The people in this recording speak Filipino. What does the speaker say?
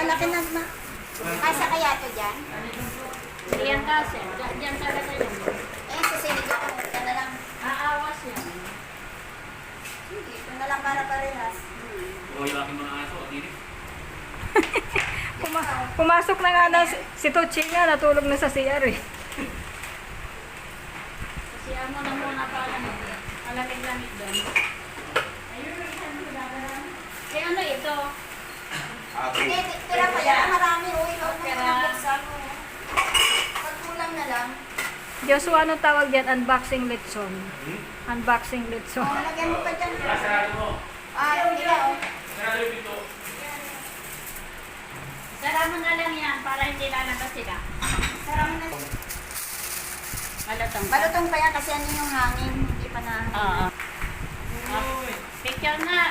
Malaki na ma. Kasa kaya to dyan? Hindi yan kasi. Diyan talaga yan. Eh, susunod ako. Ito na lang. Aawas yan. Hindi, ito na lang para parehas. O yung aking mga aso, dito. Pumasok na nga na si Tucci nga, natulog na sa CR eh. Kasi amo na muna para malamig-lamig doon. Ayun, isang magdadaran. Eh, ano ito? Hindi, tira pa yan. Marami. Uy, huwag mo na buksan mo. Pag kulang na lang. Joshua, anong tawag yan? Unboxing litson. Unboxing litson. Oh, lagyan mo pa dyan. Sarado mo. Hindi na, oh. Sarado yung pito. Sara mo na lang yan para hindi lalabas sila. Sarang na. Malutong. Balutong pa yan kasi ano yung hangin. Hindi pa na. Oo. Picture na.